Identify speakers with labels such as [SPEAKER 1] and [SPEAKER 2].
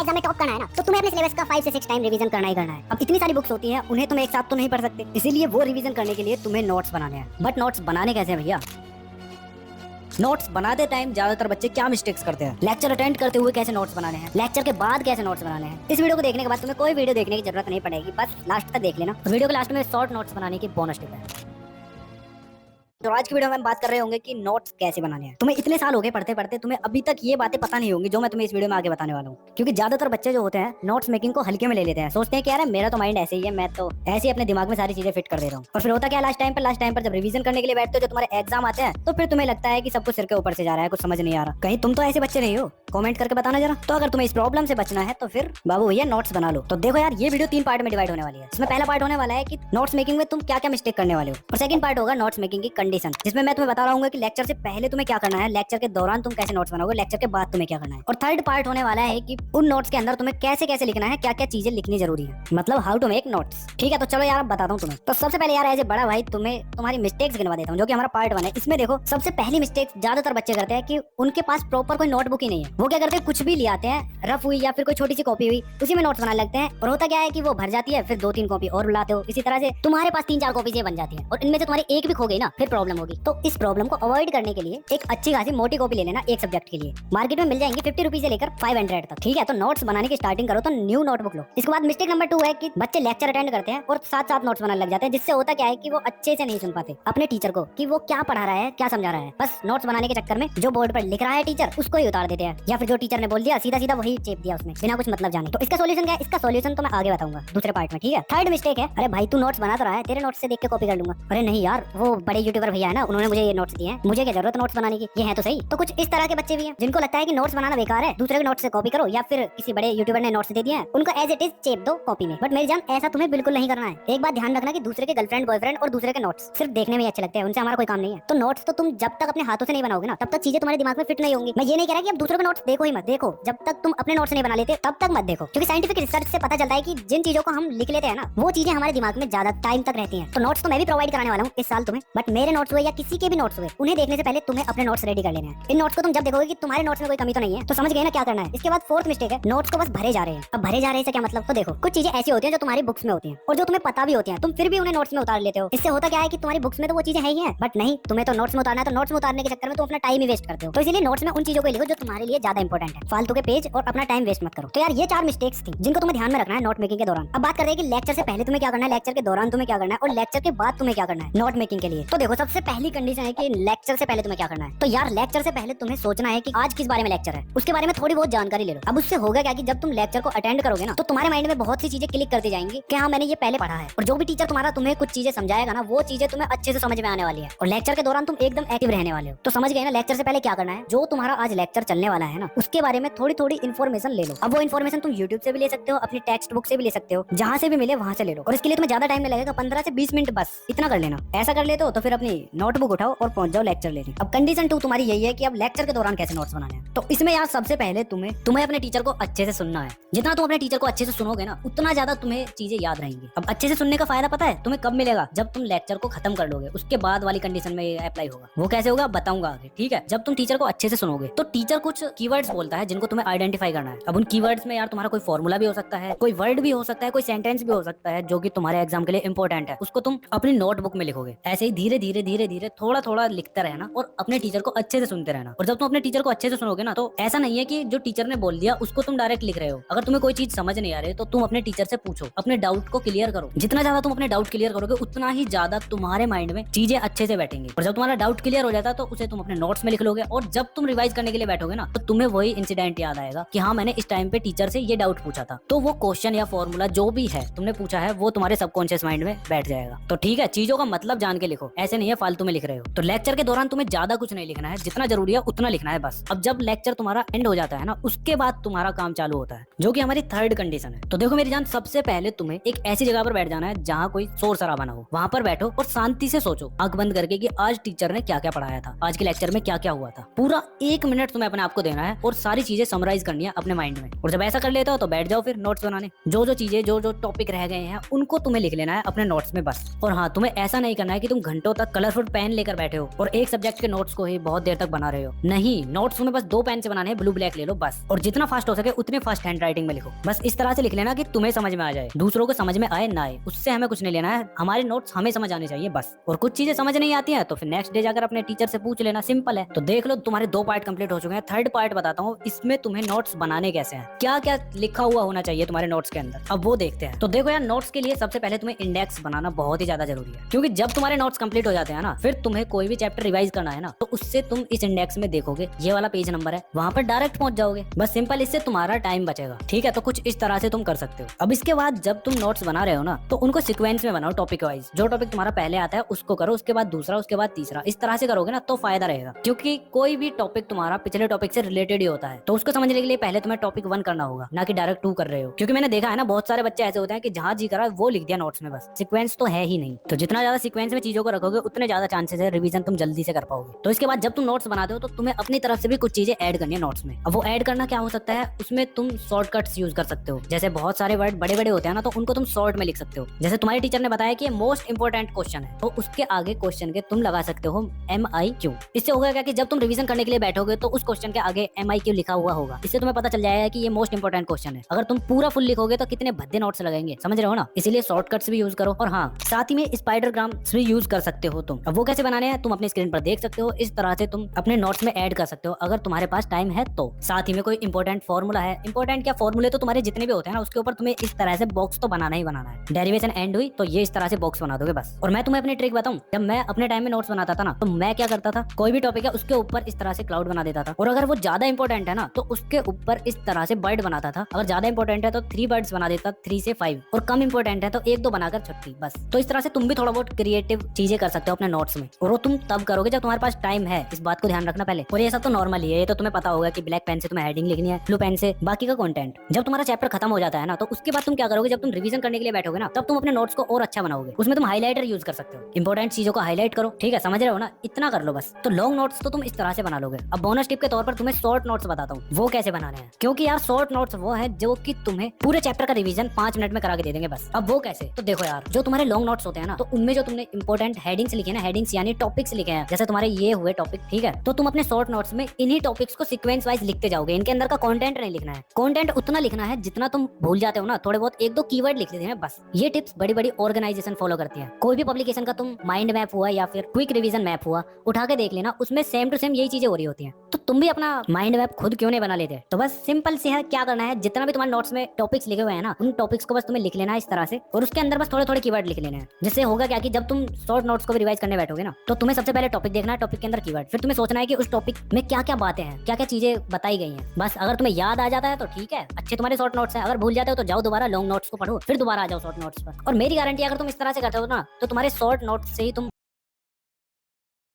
[SPEAKER 1] Exam में top करना है ना, तो तुम्हें अपने सिलेबस का 5 से 6 टाइम रिवीजन करना ही करना है। अब इतनी सारी बुक्स होती हैं, उन्हें तुम एक साथ तो नहीं पढ़ सकते, इसीलिए वो रिवीजन करने के लिए तुम्हें नोट्स बनाने हैं। बट नोट्स बनाने कैसे हैं भैया? नोट्स बनाते टाइम ज्यादातर बच्चे क्या मिस्टेक्स करते हैं? लेक्चर अटेंड करते हुए कैसे नोट्स बनाने हैं, लेक्चर के बाद कैसे नोट्स बनाने हैं। इस वीडियो को देखने के बाद तुम्हें कोई वीडियो देखने की जरूरत नहीं पड़ेगी, बस लास्ट तक देख लेना। वीडियो के लास्ट में शॉर्ट नोट्स बनाने की बोनस टिप है। तो आज की वीडियो में हम बात कर रहे होंगे कि नोट्स कैसे बनाने हैं। तुम्हें इतने साल हो गए पढ़ते पढ़ते, तुम्हें अभी तक ये बातें पता नहीं होंगी जो मैं तुम्हें इस वीडियो में आगे बताने वाला हूँ। क्योंकि ज्यादातर बच्चे जो होते हैं नोट्स मेकिंग को हल्के में ले लेते हैं, सोचते हैं कि यार मेरा तो माइंड ऐसे ही है, मैं तो ऐसे ही अपने दिमाग में सारी चीजें फिट कर दे रहा हूँ। और फिर होता क्या, लास्ट टाइम पर जब रिवीजन करने के लिए बैठते हो, जो तुम्हारे एग्जाम आते हैं, तो फिर तुम्हें लगता है कि सब कुछ सिर के ऊपर से जा रहा है, कुछ समझ नहीं आ रहा। कहीं तुम तो ऐसे बच्चे नहीं हो? कमेंट करके बताना जरा। तो अगर तुम्हें इस प्रॉब्लम से बचना है तो फिर बाबू भैया नोट्स बना लो। तो देखो यार, ये वीडियो 3 पार्ट में डिवाइड होने वाली है। इसमें पहला पार्ट होने वाला है कि नोट्स मेकिंग में तुम क्या क्या मिस्टेक करने वाले हो, और सेकंड पार्ट होगा नोट्स मेकिंग की कंडीशन, जिसमें मैं तुम्हें बता रहा हूँ कि लेक्चर से पहले तुम्हें क्या करना है, लेक्चर के दौरान तुम कैसे नोट्स बनाओगे, लेक्चर के बाद तुम्हें क्या करना है। और थर्ड पार्ट होने वाला है कि उन नोट्स के अंदर तुम्हें कैसे कैसे लिखना है, क्या क्या चीजें लिखनी जरूरी है, मतलब हाउ टू मेक नोट्स। ठीक है, तो चलो यार अब बताता हूँ तुम्हें। तो सबसे पहले यार एज ए बड़ा भाई तुम्हें तुम्हारी मिस्टेक्स गिनवा देता हूँ, जो कि हमारा पार्ट 1 है। इसमें देखो, सबसे पहली मिस्टेक ज्यादातर बच्चे करते हैं कि उनके पास प्रॉपर कोई नोटबुक ही नहीं है। वो क्या करते हैं, कुछ भी ले आते हैं, रफ हुई या फिर कोई छोटी सी कॉपी हुई, उसी में नोट्स बनाने लगते हैं। और होता क्या है कि वो भर जाती है, फिर 2-3 कॉपी और लाते हो, इसी तरह से तुम्हारे पास 3-4 कॉपी बन जाती है, और इनमें से तुम्हारी एक भी खो गई ना, फिर प्रॉब्लम होगी। तो इस प्रॉब्लम को अवॉइड करने के लिए एक अच्छी खासी मोटी कॉपी ले लेना एक सब्जेक्ट के लिए। मार्केट में मिल जाएंगी 50 रुपीज से लेकर 500 तक। ठीक है, तो नोट्स बनाने की स्टार्टिंग करो तो न्यू नोटबुक लो। इसके बाद मिस्टेक नंबर 2 है कि बच्चे लेक्चर अटेंड करते हैं और साथ साथ नोट्स बनाने लग जाते हैं, जिससे होता क्या है कि वो अच्छे से नहीं सुन पाते अपने टीचर को कि वो क्या पढ़ा रहा है, क्या समझा रहा है। बस नोट्स बनाने के चक्कर में जो बोर्ड पर लिख रहा है टीचर, उसको ही उतार देते हैं, या फिर जो टीचर ने बोल दिया सीधा सीधा वही चेप दिया उसमें, बिना कुछ मतलब जाने। तो इसका सोल्यूशन क्या है? इसका सोल्यूशन तो मैं आगे बताऊंगा दूसरे पार्ट में। ठीक है, थर्ड मिस्टेक है, अरे भाई तू नोट्स बना तो रहा है, तेरे नोट्स से देख के कॉपी कर लूंगा। अरे नहीं यार, वो बड़े यूट्यूबर भैया है ना, उन्होंने मुझे ये नोट्स दिए हैं, मुझे क्या जरूरत नोट्स बनाने की, ये है तो सही। तो कुछ इस तरह के बच्चे भी हैं जिनको लगता है कि नोट्स बनाना बेकार है, दूसरे के नोट्स से कॉपी करो, या फिर किसी बड़े यूट्यूबर ने नोट्स दे दिए हैं, उनको एज इट इज चेप दो कॉपी में। बट मेरी जान, ऐसा तुम्हें बिल्कुल नहीं करना है। एक बात ध्यान रखना कि दूसरे के गर्लफ्रेंड बॉयफ्रेंड और दूसरे के नोट्स सिर्फ देखने में ही अच्छे लगते हैं, उनसे हमारा कोई काम नहीं है। तो नोट्स तो तुम जब तक अपने हाथों से नहीं बनाओगे ना, तब तक चीजें तुम्हारे दिमाग में फिट नहीं होंगी। मैं ये नहीं कह रहा कि अब दूसरों के नोट्स देखो ही मत, देखो जब तक तुम अपने नोट्स नहीं बना लेते तब तक मत देखो, क्योंकि साइंटिफिक रिसर्च से पता चलता है कि जिन चीजों को हम लिख लेते हैं ना, वो चीजें हमारे दिमाग में ज्यादा टाइम तक रहती हैं। तो नोट्स तो मैं भी प्रोवाइड कराने वाला हूँ इस साल तुम्हें, बट मेरे नोट्स हुए या किसी के भी नोट्स हुए, उन्हें देखने से पहले तुम्हें अपने नोट्स रेडी कर लेने हैं। इन नोट्स को तुम जब देखोगे कि तुम्हारे नोट्स में कोई कमी तो नहीं है, तो समझ गए ना क्या करना है। इसके बाद फोर्थ मिस्टेक है, नोट्स को बस भरे जा रहे हैं। अब भरे जा रहे हैं से क्या मतलब? तो देखो, कुछ चीजें ऐसी होती हैं जो तुम्हारी बुक्स में होती हैं और जो तुम्हें पता भी होती हैं, तुम फिर भी उन्हें नोट्स में उतार लेते हो। इससे होता क्या है कि तुम्हारी बुक्स में तो वो चीजें है ही हैं, बट नहीं, तुम्हें तो नोट्स में उतारना है। तो नोट्स में उतारने के चक्कर में तुम अपना टाइम ही वेस्ट करते हो। तो इसलिए नोट्स में उन चीजों को लिखो जो तुम्हारे लिए ज्यादा इंपॉर्टेंट है, फालतू के पेज और अपना टाइम वेस्ट मत करो। तो यार ये 4 मिस्टेक्स थी जिनको तुम्हें ध्यान में रखना है नोट मेकिंग के दौरान। अब बात करते हैं कि लेक्चर से पहले तुम्हें क्या करना है, लेक्चर के दौरान तुम्हें क्या करना है, और लेक्चर के बाद तुम्हें क्या करना है नोट मेकिंग के लिए। तो देखो, सबसे पहली कंडीशन है कि लेक्चर से पहले तुम्हें क्या करना है। तो यार लेक्चर से पहले तुम्हें सोचना है कि आज किस बारे में लेक्चर है, उसके बारे में थोड़ी बहुत जानकारी ले लो। अब उससे होगा क्या कि जब तुम लेक्चर को अटेंड करोगे ना, तो तुम्हारे माइंड में बहुत सी चीजें क्लिक करती जाएंगी कि हाँ मैंने ये पहले पढ़ा है। और जो भी टीचर तुम्हें कुछ चीजें समझाएगा ना, वो चीजें तुम्हें अच्छे से समझ में आने वाली है। और लेक्चर के दौरान तुम एकदम एक्टिव रहने वाले हो। तो समझ गए ना लेक्चर से पहले क्या करना है। जो तुम्हारा आज लेक्चर चलने वाला है ना, उसके बारे में थोड़ी थोड़ी इन्फॉर्मेशन ले लो। अब वो इन्फॉर्मेशन तुम यूट्यूब से भी ले सकते हो, अपनी टेक्स्ट बुक से भी ले सकते हो, जहाँ से भी मिले वहां से ले लो। और इसके लिए तुम्हें ज्यादा टाइम नहीं लगेगा, 15 से 20 मिनट बस, इतना कर लेना। ऐसा कर लेते हो तो फिर अपनी नोटबुक उठाओ और पहुंच जाओ लेक्चर लेने। अब कंडीशन 2 तुम्हारी यही है कि अब लेक्चर के दौरान कैसे नोट्स बनाने हैं। तो इसमें यार सबसे पहले तुम्हें अपने टीचर को अच्छे से सुनना है। जितना तुम अपने टीचर को अच्छे से सुनोगे ना, उतना ज्यादा तुम्हें चीजें याद रहेंगी। अब अच्छे से सुनने का फायदा पता है तुम्हें कब मिलेगा? जब तुम लेक्चर को खत्म कर लोगे, उसके बाद वाली कंडीशन में ये अप्लाई होगा। वो कैसे होगा बताऊंगा आगे, ठीक है। जब तुम टीचर को अच्छे से सुनोगे तो टीचर कुछ कीवर्ड्स बोलता है जिनको तुम्हें आइडेंटिफाई करना है। अब उन कीवर्ड्स में यार तुम्हारा कोई फॉर्मूला भी हो सकता है, कोई वर्ड भी हो सकता है, कोई सेंटेंस भी हो सकता है जो कि तुम्हारे एग्जाम के लिए इंपॉर्टेंट है। उसको तुम अपनी नोटबुक में लिखोगे। ऐसे ही धीरे धीरे थोड़ा थोड़ा लिखते रहना और अपने टीचर को अच्छे से सुनते रहना। और जब तुम अपने टीचर को अच्छे से सुनोगे ना, तो ऐसा नहीं है कि जो टीचर ने बोल दिया उसको तुम डायरेक्ट लिख रहे हो। अगर तुम्हें कोई चीज समझ नहीं आ रही तो तुम अपने टीचर से पूछो, अपने डाउट को क्लियर करो। जितना ज्यादा तुम अपने डाउट क्लियर करोगे, उतना ही ज्यादा तुम्हारे माइंड में चीजें अच्छे से बैठेंगी। और जब तुम्हारा डाउट क्लियर हो जाता है तो उसे तुम अपने नोट्स में लिख लोगे। और जब तुम रिवाइज करने के लिए बैठोगे ना, तो तुम्हें वही इंसिडेंट याद आएगा कि हाँ मैंने इस टाइम पे टीचर से ये डाउट पूछा था। तो वो क्वेश्चन या फॉर्मूला जो भी है तुमने पूछा है, वो तुम्हारे सबकॉन्शियस माइंड में बैठ जाएगा। तो ठीक है, चीजों का मतलब जान के लिखो, ऐसे नहीं है फालतू में लिख रहे हो। तो लेक्चर के दौरान तुम्हें ज्यादा कुछ नहीं लिखना है, जितना जरूरी है उतना लिखना है बस। अब जब लेक्चर तुम्हारा एंड हो जाता है ना, उसके बाद तुम्हारा काम चालू होता है, जो कि हमारी थर्ड कंडीशन है। तो देखो मेरी जान, सबसे पहले तुम्हें एक ऐसी जगह पर बैठ जाना है जहाँ कोई शोर शराबा ना हो। वहां पर बैठो और शांति से सोचो, आंख बंद करके कि आज टीचर ने क्या क्या पढ़ाया था, आज के लेक्चर में क्या क्या हुआ था। पूरा 1 मिनट तुम्हें अपने आप को देना है और सारी चीजें समराइज करनी है अपने माइंड में। और जब ऐसा कर लेते हो तो बैठ जाओ फिर नोट्स बनाने। जो चीजें जो टॉपिक रह गए हैं उनको तुम्हें लिख लेना है अपने नोट्स में बस। और हाँ, तुम्हें ऐसा नहीं करना है कि तुम घंटों तक कलरफुल पेन लेकर बैठे हो और एक सब्जेक्ट के नोट्स को ही बहुत देर तक बना रहे हो। नहीं, नोट्स तुम्हें बस 2 पेन से बनाने हैं, ब्लू ब्लैक ले लो बस, और जितना फास्ट हो सके उतने फास्ट हैंड राइटिंग में लिखो। बस इस तरह से लिख लेना कि तुम्हें समझ में आ जाए, दूसरों को समझ में आए ना आए, उससे हमें कुछ नहीं लेना है। हमारे नोट्स हमें समझ आने चाहिए बस। और कुछ चीजें समझ नहीं आती हैं तो फिर नेक्स्ट डे जाकर अपने टीचर से पूछ लेना, सिंपल है। तो देख लो तुम्हारे 2 पार्ट कंप्लीट हो चुके हैं। थर्ड पार्ट बताता हूँ, इसमें तुम्हें नोट्स बनाने कैसे हैं, क्या क्या लिखा हुआ होना चाहिए तुम्हारे नोट्स के अंदर, अब वो देखते हैं। तो देखो यार, नोट्स के लिए सबसे पहले तुम्हें इंडेक्स बनाना बहुत ही ज्यादा जरूरी है, क्योंकि जब तुम्हारे नोट्स कंप्लीट हो जाते हैं ना, फिर तुम्हें कोई भी चैप्टर रिवाइज करना है ना, तो उससे तुम इस इंडेक्स में देखोगे ये वाला पेज नंबर है, वहां पर डायरेक्ट पहुंच जाओगे बस, सिंपल। इससे तुम्हारा टाइम बचेगा, ठीक है। तो कुछ इस तरह से तुम कर सकते हो। अब इसके बाद जब तुम नोट्स बना रहे हो ना, तो उनको सीक्वेंस में बनाओ, टॉपिक वाइज। जो टॉपिक तुम्हारा पहले आता है उसको करो, उसके बाद दूसरा, उसके बाद तीसरा। इस तरह से करोगे ना तो फायदा रहेगा, क्योंकि कोई भी टॉपिक तुम्हारा पिछले टॉपिक से रिलेटेड ही होता है, तो उसको समझने के लिए पहले तुम्हें टॉपिक 1 करना होगा, ना कि डायरेक्ट 2 कर रहे हो। क्योंकि मैंने देखा है ना, बहुत सारे बच्चे ऐसे होते हैं कि जहां जी करा वो लिख दिया नोट्स में, बस सीक्वेंस तो है ही नहीं। तो जितना ज्यादा सीक्वेंस में चीजों को रखोगे उतने ज्यादा चांसेस है रिवीजन तुम जल्दी से कर पाओगे। तो इसके बाद जब तुम नोट्स बनाते हो तो तुम्हें अपनी तरफ से भी कुछ चीजें ऐड करनी है नोट्स में। अब वो ऐड करना क्या हो सकता है, उसमें तुम शॉर्टकट्स यूज कर सकते हो। जैसे बहुत सारे वर्ड बड़े बड़े होते हैं ना, तो उनको तुम शॉर्ट में लिख सकते हो। जैसे तुम्हारे टीचर ने बताया कि मोस्ट इंपोर्टेंट क्वेश्चन है, तो उसके आगे क्वेश्चन के तुम लगा सकते हो MIQ। इससे होगा क्या कि जब तुम रिवीजन करने के लिए बैठोगे तो उस क्वेश्चन के आगे MIQ लिखा हुआ होगा। इससे तुम्हें पता चल जाएगा कि ये मोस्ट इंपोर्टेंट क्वेश्चन है। अगर तुम पूरा फुल लिखोगे तो कितने भद्दे नोट्स लगेंगे, समझ रहे हो ना। इसीलिए शॉर्टकट्स भी यूज करो, और हाँ, साथ ही में स्पाइडरग्राम्स भी यूज कर सकते हो तुम। अब वो कैसे बनाने हैं तुम अपने स्क्रीन पर देख सकते हो। इस तरह से तुम अपने नोट्स में ऐड कर सकते हो अगर तुम्हारे पास टाइम है तो। साथ ही में कोई इंपॉर्टेंट फॉर्मूला है, इंपॉर्टेंट क्या फॉर्मूले तो तुम्हारे जितने भी होते हैं ना, उसके ऊपर तुम्हें इस तरह से बॉक्स तो बनाना ही बनाना है। डेरिवेशन एंड हुई तो ये इस तरह से बॉक्स बना दोगे बस। और मैं तुम्हें अपनी ट्रिक बताऊं, जब मैं अपने टाइम में नोट्स बनाता था ना, तो मैं क्या करता था, कोई भी टॉपिक है उसके ऊपर इस तरह से क्लाउड बना देता था, और अगर वो ज्यादा इंपॉर्टेंट है ना तो उसके ऊपर इस तरह से बर्ड बनाता था। अगर ज्यादा इंपॉर्टेंट है तो 3 बर्ड्स बना देता, 3 से 5, और कम इंपॉर्टेंट है तो 1-2 बनाकर छुट्टी बस। तो इस तरह से तुम भी थोड़ा बहुत क्रिएटिव चीजें कर सकते हो अपने नोट्स में, और वो तुम तब करोगे जब तुम्हारे पास टाइम है। इस बात को ध्यान रखना पहले। और ये सब तो नॉर्मल ही है, ये तो तुम्हें पता होगा कि ब्लैक पेन से तुम्हें हेडिंग लिखनी है, ब्लू पेन से बाकी का कंटेंट। जब तुम्हारा चैप्टर खत्म हो जाता है ना, तो उसके बाद तुम क्या करोगे, जब तुम रिवीजन करने के लिए बैठोगे ना, तब तुम अपने नोट्स को और अच्छा बनाओगे। उसमें तुम हाईलाइटर यूज कर सकते हो, इंपॉर्टेंट चीजों को हाईलाइट करो, ठीक है, समझ रहे हो ना। इतना कर लो बस। तो लॉन्ग नोट्स तो तुम इस तरह से बना लोगे। अब बोनस टिप के तौर पर तुम्हें शॉर्ट नोट्स बताता हूँ वो कैसे बनाने हैं, क्योंकि यार शॉर्ट नोट्स वो है जो कि तुम्हें पूरे चैप्टर का रिवीजन 5 मिनट में करा के दे देंगे बस। अब वो कैसे, तो देखो यार, जो तुम्हारे लॉन्ग नोट्स होते हैं ना, तो उनमें जो तुमने इंपॉर्टेंट हेडिंग्स लिखे ना, हेडिंग्स यानी टॉपिक्स लिखे हैं, जैसे तुम्हारे ये हुए टॉपिक, ठीक है, तो तुम अपने शॉर्ट नोट्स में इन्हीं टॉपिक्स को सीक्वेंस वाइज लिखते जाओगे। इनके अंदर का कंटेंट नहीं लिखना है, कंटेंट उतना लिखना है जितना तुम भूल जाते हो ना, थोड़े बहुत 1-2 कीवर्ड लिख लेते हैं बस। ये टिप्स बड़ी बड़ी ऑर्गेनाइजेशन फॉलो करती है। कोई भी पब्लिकेशन का तुम माइंड मैप हुआ या फिर क्विक रिवीजन मैप हुआ, उठा के देख लेना, उसमें सेम टू सेम यही चीजें हो रही होती हैं। तो तुम भी अपना माइंड मैप खुद क्यों नहीं बना लेते। तो बस सिंपल से है, क्या करना है, जितना भी तुम्हारे नोट्स में टॉपिक्स लिखे हुए हैं ना, उन टॉपिक्स को बस तुम्हें लिख लेना है इस तरह से, और उसके अंदर बस थोड़े थोड़े कीवर्ड लिख लेने हैं। जिससे होगा क्या कि जब तुम शॉर्ट नोट्स को भी रिवाइज करने बैठोगे ना, तो तुम्हें सबसे पहले टॉपिक देखना है, टॉपिक के अंदर कीवर्ड, फिर तुम्हें सोचना है कि उस टॉपिक में क्या क्या बातें हैं, क्या क्या चीजें बताई गई हैं। बस अगर तुम्हें याद आ जाता है तो ठीक है, अच्छे तुम्हारे शॉर्ट नोट्स हैं। अगर भूल जाते हो तो जाओ दोबारा लॉन्ग नोट्स को पढ़ो, फिर दोबारा आ जाओ शॉर्ट नोट्स पर। और मेरी गारंटी, अगर तुम इस तरह से करते हो ना, तो तुम्हारे शॉर्ट नोट्स से ही तुम